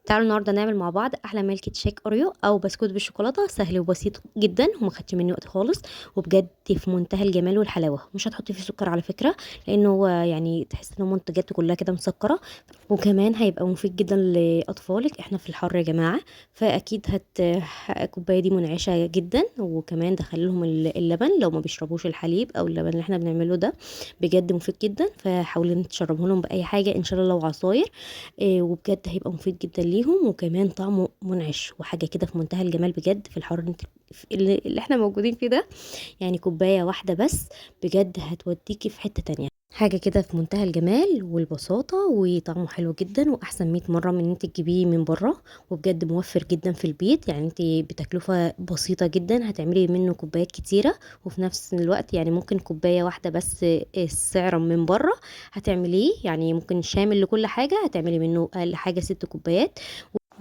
تعالوا النهارده نعمل مع بعض احلى ميلك شيك اوريو او بسكوت بالشوكولاته، سهل وبسيط جدا وما خدش مني وقت خالص، وبجد في منتهى الجمال والحلاوه. مش هتحطي فيه سكر على فكره، لانه هو يعني تحس ان منتجاته كلها كده مسكره، وكمان هيبقى مفيد جدا لاطفالك. احنا في الحر يا جماعه، فاكيد الكوبايه دي منعشه جدا، وكمان دخل لهم اللبن لو ما بيشربوش الحليب او اللبن اللي احنا بنعمله ده، بجد مفيد جدا. فحاولي تشربه لهم باي حاجه، ان شاء الله لو عصاير. وبجد هيبقى مفيد جدا ليهم، وكمان طعمه منعش وحاجه كده في منتهى الجمال بجد في الحر اللي احنا موجودين فيه ده. يعني كوبايه واحده بس بجد هتوديكي في حته تانية، حاجه كده في منتهى الجمال والبساطه، وطعمه حلو جدا واحسن 100 مره من ان انت تجيبيه من بره. وبجد موفر جدا في البيت، يعني انت بتكلفه بسيطه جدا هتعملي منه كوبايات كتيره، وفي نفس الوقت يعني ممكن كوبايه واحده بس سعرا من بره هتعمليه، يعني ممكن شامل لكل حاجه هتعملي منه اقل حاجه 6 كوبايات.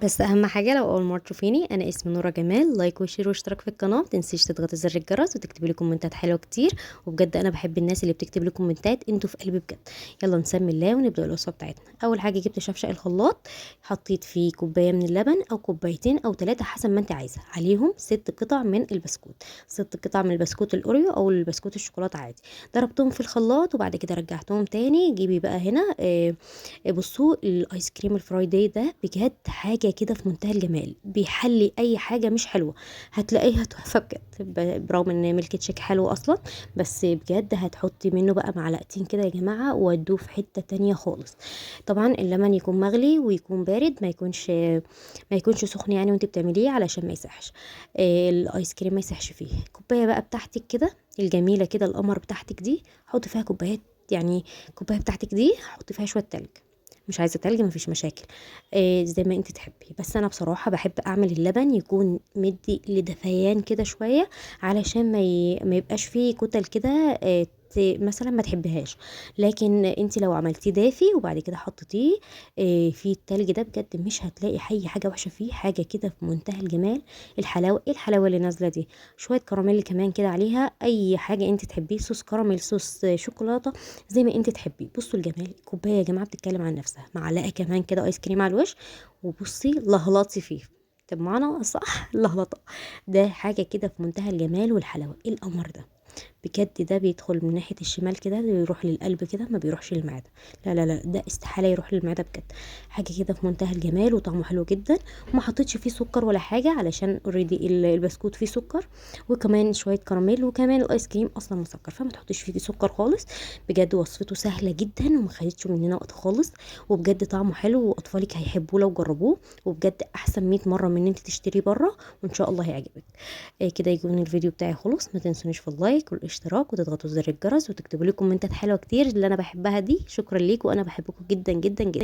بس اهم حاجه لو اول مره تشوفيني، انا اسمي نورة جمال. لايك وشير واشتراك في القناه، متنسيش تضغطي زر الجرس وتكتبي لي كومنتات حلوه كتير. وبجد انا بحب الناس اللي بتكتب لي كومنتات، انتوا في قلبي بجد. يلا نسمي الله ونبدا الوصفه بتاعتنا. اول حاجه جبت شفشق الخلاط، حطيت فيه كوبايه من اللبن او كوبايتين او 3 حسب ما انت عايزه، عليهم 6 قطع من البسكوت، 6 قطع من البسكوت الاوريو او البسكوت الشوكولاته عادي. ضربتهم في الخلاط وبعد كده رجعتهم تاني. جيبي بقى هنا بصوا الايس كريم الفرايداي ده بجد حاجه كده في منتهى الجمال، بيحلي اي حاجه مش حلوه، هتلاقيها تحفه بجد. برغم ان ميلك تشيك حلو اصلا، بس بجد هتحطي منه بقى معلقتين كده يا جماعه، وادوه في حته تانية خالص. طبعا اللبن يكون مغلي ويكون بارد، ما يكونش سخن يعني وانت بتعمليه، علشان ما يسحش الايس كريم، ما يسحش فيه. الكوبايه بقى بتاعتك كده الجميله كده القمر بتاعتك دي، حطي فيها كوبايات، يعني الكوبايه بتاعتك دي حطي فيها شويه تلج. مش عايزه تلج مفيش مشاكل، زي ما انت تحبي. بس انا بصراحه بحب اعمل اللبن يكون مدي لدفيان كده شويه، علشان ما يبقاش فيه كتل كده، مثلا ما تحبهاش. لكن انت لو عملتيه دافي وبعد كده حطيتيه في التلج ده، بجد مش هتلاقي اي حاجه وحشه فيه، حاجه كده في منتهى الجمال. الحلاوه، ايه الحلاوه اللي نازله دي! شويه كراميل كمان كده عليها، اي حاجه انت تحبيه، صوص كراميل، صوص شوكولاته، زي ما انت تحبي. بصوا الجمال، الكوبايه يا جماعه بتتكلم عن نفسها، معلقه كمان كده ايس كريم على الوش، وبصي لهلطي فيه. طب معنى صح لهلطه، ده حاجه كده في منتهى الجمال والحلاوه. ايه القمر ده بجد! ده بيدخل من ناحيه الشمال كده، يروح للقلب كده، ما بيروحش للمعده. لا لا لا، ده استحاله يروح للمعده بجد. حاجه كده في منتهى الجمال وطعمه حلو جدا. وما حطيتش فيه سكر ولا حاجه، علشان اوريدي البسكوت فيه سكر، وكمان شويه كراميل، وكمان الايس كريم اصلا مسكر، فما تحطيش فيه سكر خالص. بجد وصفته سهله جدا وما خدتش مننا وقت خالص، وبجد طعمه حلو واطفالك هيحبوه لو جربوه. وبجد احسن 100 مره من ان انت تشتري بره، وان شاء الله هيعجبك. كده يكون الفيديو بتاعي خلص. ما تنسونيش في اللايك والاشتراك، وتضغطوا زر الجرس، وتكتبوا لي كومنتات حلوه كتير اللي انا بحبها دي. شكرا ليكم، وانا بحبكم جدا جدا جدا.